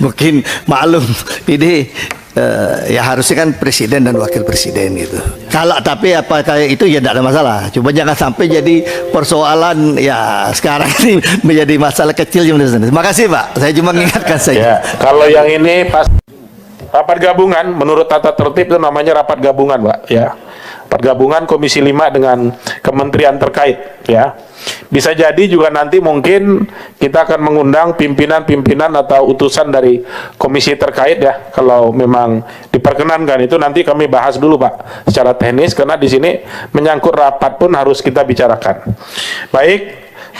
mungkin maklum ini ya harusnya kan presiden dan wakil presiden gitu. Kalau tapi apa kayak itu ya tidak ada masalah. Coba jangan sampai jadi persoalan ya sekarang ini menjadi masalah kecil. Terima kasih Pak. Saya cuma mengingatkan saja. Ya, kalau yang ini pas rapat gabungan menurut tata tertib itu namanya rapat gabungan, Pak, ya. Rapat gabungan Komisi 5 dengan kementerian terkait, ya. Bisa jadi juga nanti mungkin kita akan mengundang pimpinan-pimpinan atau utusan dari komisi terkait, ya. Kalau memang diperkenankan, itu nanti kami bahas dulu, Pak, secara teknis, karena di sini menyangkut rapat pun harus kita bicarakan. Baik,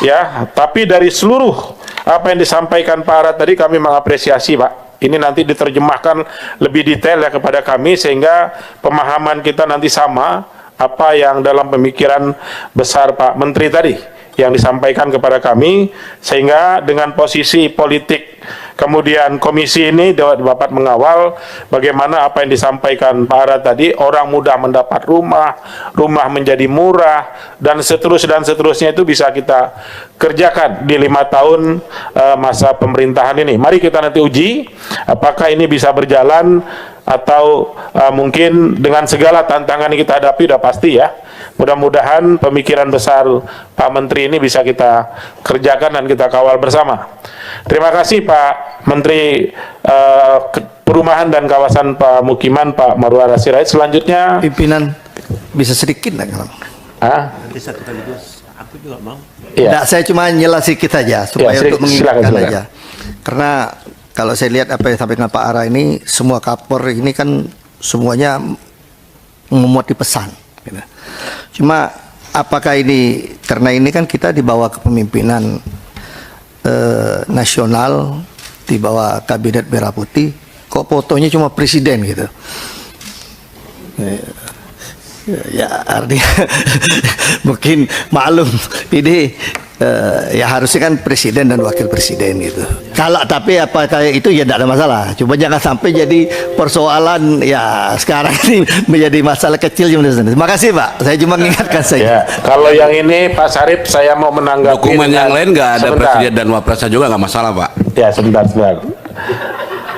ya. Tapi dari seluruh apa yang disampaikan Pak Ara tadi kami mengapresiasi, Pak. Ini nanti diterjemahkan lebih detail ya kepada kami sehingga pemahaman kita nanti sama apa yang dalam pemikiran besar Pak Menteri tadi yang disampaikan kepada kami, sehingga dengan posisi politik kemudian komisi ini dapat mengawal bagaimana apa yang disampaikan Pak Ara tadi, orang mudah mendapat rumah, rumah menjadi murah, dan seterusnya itu bisa kita kerjakan di 5 tahun masa pemerintahan ini. Mari kita nanti uji apakah ini bisa berjalan atau mungkin dengan segala tantangan yang kita hadapi udah pasti ya. Mudah-mudahan pemikiran besar Pak Menteri ini bisa kita kerjakan dan kita kawal bersama. Terima kasih Pak Menteri Perumahan dan Kawasan Pemukiman Pak Marwara Sirait. Selanjutnya Pimpinan bisa sedikit nggak kalau? Bisa sekaligus. Aku juga mau. Ya. Nggak, saya cuma nyela sedikit aja supaya Ya, untuk mengingatkan silakan. aja. Karena kalau saya lihat apa yang disampaikan Pak Ara ini, semua kapor ini kan semuanya memuat di pesan. Gitu. Cuma apakah ini, karena ini kan kita dibawa kepemimpinan nasional, di bawah kabinet merah putih, kok fotonya cuma presiden gitu. Ya artinya mungkin maklum ini ya harusnya kan presiden dan wakil presiden gitu. Kalau tapi apa kayak itu ya tidak ada masalah. Coba jangan sampai jadi persoalan ya sekarang ini menjadi masalah kecil. Terima kasih Pak. Saya cuma mengingatkan saja. ya, kalau yang ini Pak Sarip saya mau menanggapi Dokumen yang lain nggak ada sebentar. presiden dan wapresnya juga nggak masalah Pak. Ya sebentar.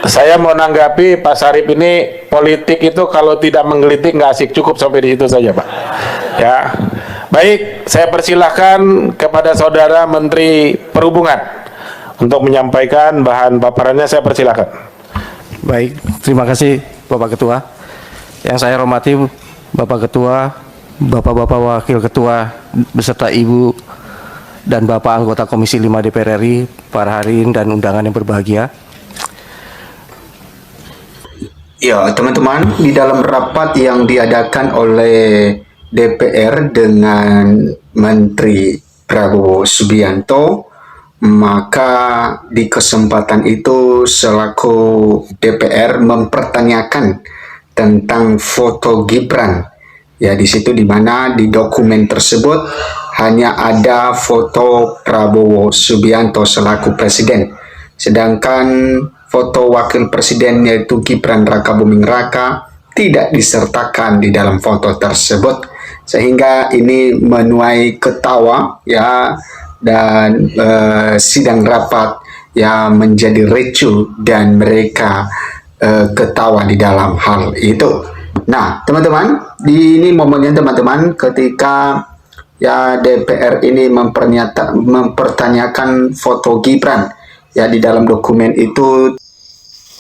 Saya mau menanggapi Pak Sarip ini, politik itu kalau tidak menggelitik nggak asik, cukup sampai di situ saja Pak. Ya, baik, saya persilahkan kepada Saudara Menteri Perhubungan untuk menyampaikan bahan paparannya. Saya persilahkan. Baik, terima kasih Bapak Ketua. Yang saya hormati Bapak Ketua, Bapak-Bapak Wakil Ketua, beserta Ibu dan Bapak anggota Komisi 5 DPR RI, para hadirin dan undangan yang berbahagia. Ya, teman-teman, di dalam rapat yang diadakan oleh DPR dengan Menteri Prabowo Subianto, maka di kesempatan itu selaku DPR mempertanyakan tentang foto Gibran. Ya, di situ di mana di dokumen tersebut hanya ada foto Prabowo Subianto selaku presiden. Sedangkan foto wakil presiden yaitu Gibran Rakabuming Raka tidak disertakan di dalam foto tersebut, sehingga ini menuai ketawa ya, dan sidang rapat ya menjadi ricuh dan mereka ketawa di dalam hal itu. Nah teman-teman, ini momennya teman-teman ketika ya DPR ini mempertanyakan foto Gibran ya di dalam dokumen itu.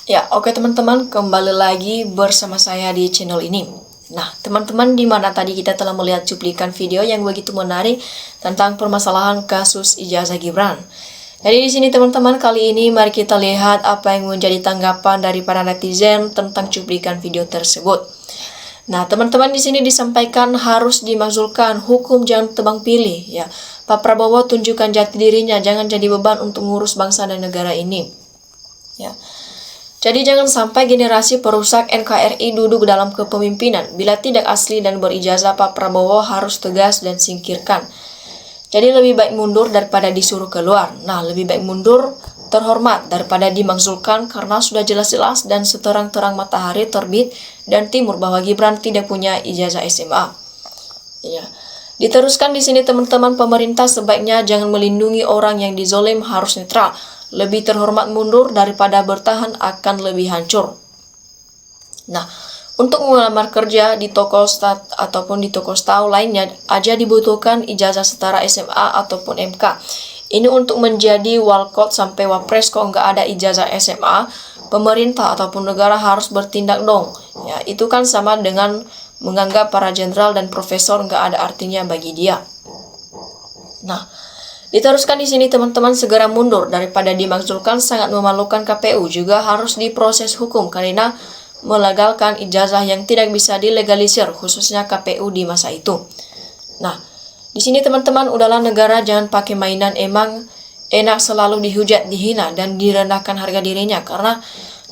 Ya, oke teman-teman, kembali lagi bersama saya di channel ini. Nah, teman-teman, di mana tadi kita telah melihat cuplikan video yang begitu menarik tentang permasalahan kasus ijazah Gibran. Jadi di sini teman-teman, kali ini mari kita lihat apa yang menjadi tanggapan dari para netizen tentang cuplikan video tersebut. Nah, teman-teman, di sini disampaikan harus dimakzulkan, hukum jangan tebang pilih ya. Pak Prabowo tunjukkan jati dirinya, jangan jadi beban untuk mengurus bangsa dan negara ini. Ya. Jadi jangan sampai generasi perusak NKRI duduk dalam kepemimpinan. Bila tidak asli dan berijazah, Pak Prabowo harus tegas dan singkirkan. Jadi lebih baik mundur daripada disuruh keluar. Nah, lebih baik mundur terhormat daripada dimakzulkan, karena sudah jelas-jelas dan seterang-terang matahari terbit dan timur bahwa Gibran tidak punya ijazah SMA. Ya. Diteruskan di sini teman-teman, pemerintah sebaiknya jangan melindungi orang yang dizolim, harus netral. lebih terhormat mundur daripada bertahan akan lebih hancur. Nah, untuk melamar kerja di toko stat ataupun di toko stau lainnya aja dibutuhkan ijazah setara SMA ataupun MK. Ini untuk menjadi walkot sampai wapres kok nggak ada ijazah SMA, pemerintah ataupun negara harus bertindak dong. Ya, itu kan sama dengan menganggap para jenderal dan profesor nggak ada artinya bagi dia. Nah, diteruskan di sini teman-teman, segera mundur daripada dimakzulkan sangat memalukan. KPU juga harus diproses hukum karena melegalkan ijazah yang tidak bisa dilegalisir, khususnya KPU di masa itu. Nah, di sini teman-teman, udahlah negara jangan pakai mainan. Emang enak selalu dihujat, dihina, dan direndahkan harga dirinya karena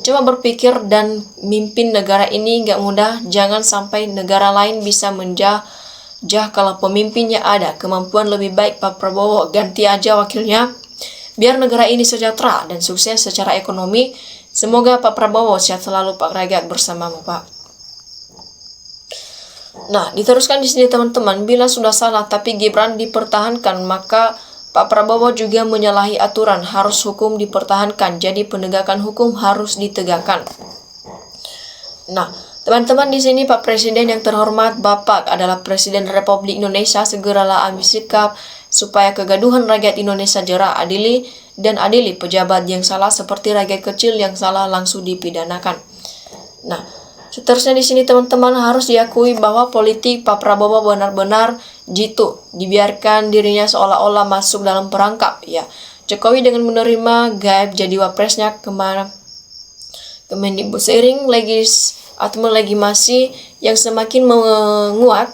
cuma berpikir dan mimpin negara ini nggak mudah. Jangan sampai negara lain bisa menjajah kalau pemimpinnya ada kemampuan lebih baik. Pak Prabowo ganti aja wakilnya biar negara ini sejahtera dan sukses secara ekonomi. Semoga Pak Prabowo sehat selalu, Pak rakyat bersamamu, Pak. Nah, diteruskan di sini teman-teman, bila sudah salah tapi Gibran dipertahankan, maka Pak Prabowo juga menyalahi aturan, harus hukum dipertahankan. Jadi penegakan hukum harus ditegakkan. Nah, teman-teman, di sini Pak Presiden yang terhormat, Bapak adalah Presiden Republik Indonesia, segeralah ambil sikap supaya kegaduhan rakyat Indonesia jera, adili pejabat yang salah seperti rakyat kecil yang salah langsung dipidanakan. Nah, seterusnya di sini teman-teman, harus diakui bahwa politik Pak Prabowo benar-benar jitu, dibiarkan dirinya seolah-olah masuk dalam perangkap. Ya, Jokowi dengan menerima gaib jadi wapresnya Kemendikbud seiring legitimasi yang semakin menguat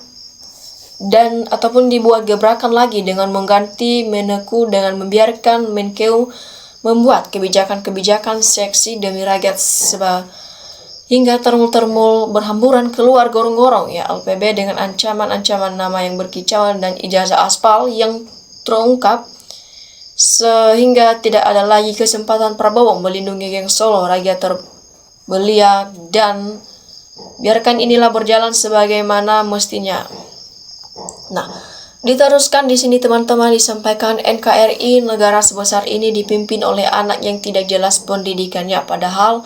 dan ataupun dibuat gebrakan lagi dengan mengganti Menku dengan membiarkan Menkeu membuat kebijakan-kebijakan seksi demi rakyat hingga termul-termul berhamburan keluar gorong-gorong ya LPB dengan ancaman-ancaman nama yang berkicauan dan ijazah aspal yang terungkap sehingga tidak ada lagi kesempatan Prabowo melindungi geng Solo, rakyat terbelia, dan biarkan inilah berjalan sebagaimana mestinya. Nah, diteruskan di sini teman-teman, disampaikan NKRI negara sebesar ini dipimpin oleh anak yang tidak jelas pendidikannya, padahal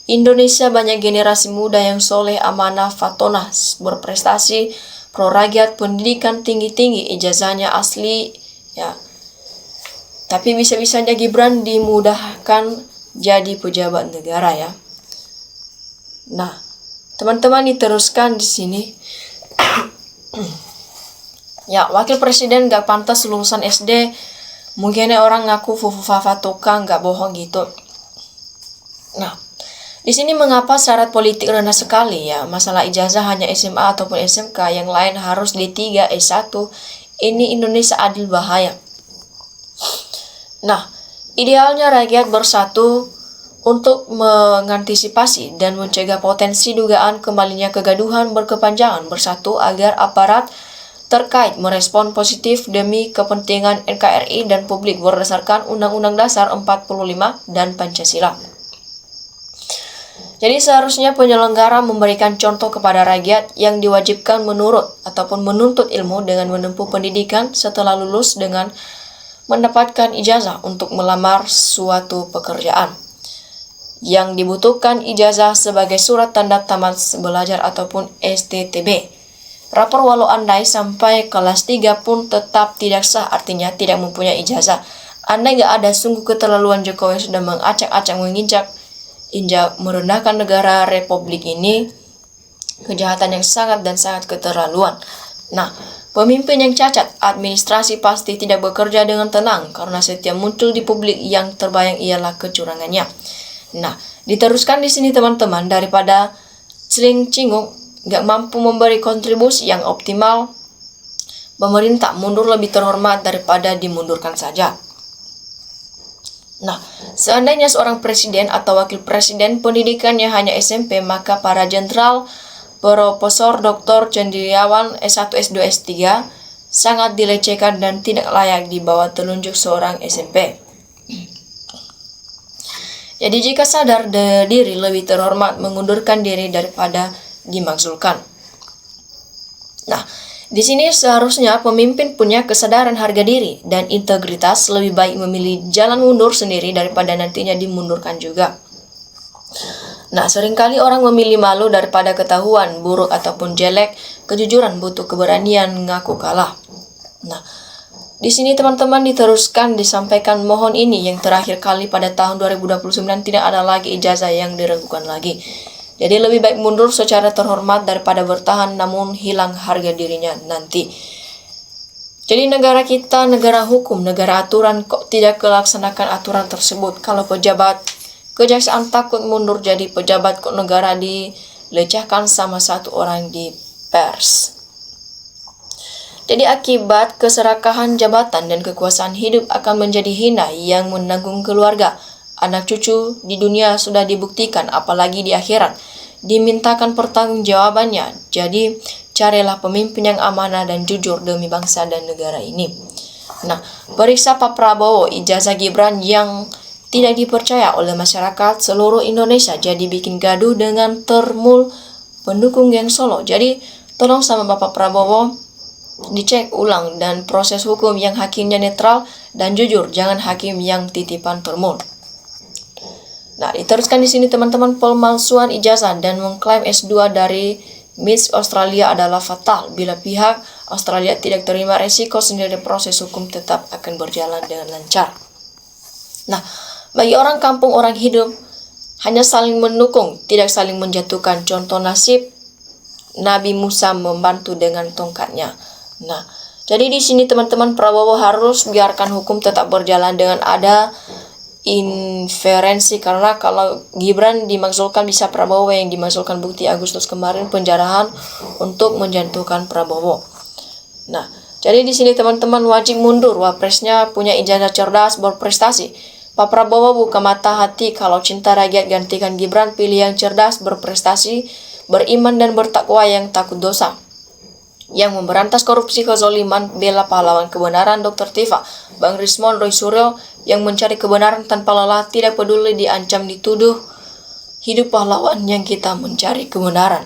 Indonesia banyak generasi muda yang soleh, amanah, fatonah, berprestasi, pro rakyat, pendidikan tinggi-tinggi, ijazahnya asli, ya. Tapi bisa-bisanya Gibran dimudahkan jadi pejabat negara ya. Nah, teman-teman, diteruskan di sini. Ya, wakil presiden gak pantas lulusan SD. Mungkinnya orang ngaku fufufafa tukang, gak bohong gitu. Nah, di sini mengapa syarat politik rendah sekali ya? Masalah ijazah hanya SMA ataupun SMK, yang lain harus D3, S1. Ini Indonesia adil bahaya. Nah, idealnya rakyat bersatu untuk mengantisipasi dan mencegah potensi dugaan kembalinya kegaduhan berkepanjangan, bersatu agar aparat terkait merespon positif demi kepentingan NKRI dan publik berdasarkan Undang-Undang Dasar 45 dan Pancasila. Jadi seharusnya penyelenggara memberikan contoh kepada rakyat yang diwajibkan menurut ataupun menuntut ilmu dengan menempuh pendidikan setelah lulus dengan mendapatkan ijazah untuk melamar suatu pekerjaan. Yang dibutuhkan ijazah sebagai surat tanda tamat belajar ataupun STTB. Rapor walau andai sampai kelas 3 pun tetap tidak sah, artinya tidak mempunyai ijazah. Andai gak ada, sungguh keterlaluan Jokowi sudah mengacak-acak menginjak merendahkan negara Republik ini, kejahatan yang sangat dan sangat keterlaluan. Nah, pemimpin yang cacat administrasi pasti tidak bekerja dengan tenang karena setiap muncul di publik yang terbayang ialah kecurangannya. Nah, diteruskan di sini teman-teman, daripada celing-cinguk gak mampu memberi kontribusi yang optimal, pemerintah mundur lebih terhormat daripada dimundurkan saja. Nah, seandainya seorang presiden atau wakil presiden pendidikannya hanya SMP, maka para jenderal, profesor, doktor, cendekiawan, S1, S2, S3 sangat dilecehkan dan tidak layak dibawa telunjuk seorang SMP. Jadi jika sadar diri lebih terhormat mengundurkan diri daripada dimakzulkan. Nah, Di sini seharusnya pemimpin punya kesadaran harga diri dan integritas, lebih baik memilih jalan mundur sendiri daripada nantinya dimundurkan juga. Nah, seringkali orang memilih malu daripada ketahuan buruk ataupun jelek, kejujuran butuh keberanian ngaku kalah. Nah, di sini teman-teman diteruskan disampaikan mohon ini yang terakhir kali pada tahun 2029 tidak ada lagi ijazah yang diragukan lagi. Jadi lebih baik mundur secara terhormat daripada bertahan namun hilang harga dirinya nanti. Jadi negara kita negara hukum, negara aturan, kok tidak melaksanakan aturan tersebut? Kalau pejabat kejaksaan takut mundur jadi pejabat, kok negara dilecehkan sama satu orang di pers. Jadi akibat keserakahan jabatan dan kekuasaan hidup akan menjadi hina yang menanggung keluarga. Anak cucu di dunia sudah dibuktikan, apalagi di akhirat dimintakan pertanggungjawabannya. Jadi carilah pemimpin yang amanah dan jujur demi bangsa dan negara ini. Nah, periksa Pak Prabowo, ijazah Gibran yang tidak dipercaya oleh masyarakat seluruh Indonesia, jadi bikin gaduh dengan termul pendukung Geng Solo. Jadi tolong sama Bapak Prabowo dicek ulang dan proses hukum yang hakimnya netral dan jujur, jangan hakim yang titipan termul. Nah, diteruskan di sini teman-teman, pemalsuan ijazah dan mengklaim S2 dari Miss Australia adalah fatal. Bila pihak Australia tidak terima resiko sendiri, proses hukum tetap akan berjalan dengan lancar. Nah, bagi orang kampung, orang hidup hanya saling mendukung, tidak saling menjatuhkan. Contoh nasib Nabi Musa membantu dengan tongkatnya. Nah, jadi di sini teman-teman, Prabowo harus biarkan hukum tetap berjalan dengan ada inferensi, karena kalau Gibran dimaksudkan bisa Prabowo yang dimaksudkan bukti Agustus kemarin penjarahan untuk menjatuhkan Prabowo. Nah, jadi di sini teman-teman wajib mundur, wapresnya punya ijazah cerdas berprestasi. Pak Prabowo buka mata hati, kalau cinta rakyat gantikan Gibran, pilih yang cerdas berprestasi, beriman dan bertakwa yang takut dosa, yang memberantas korupsi kezoliman, bela pahlawan kebenaran Dr. Tifa, Bang Rismon, Roy Suryo, yang mencari kebenaran tanpa lelah, tidak peduli diancam dituduh, hidup pahlawan yang kita mencari kebenaran.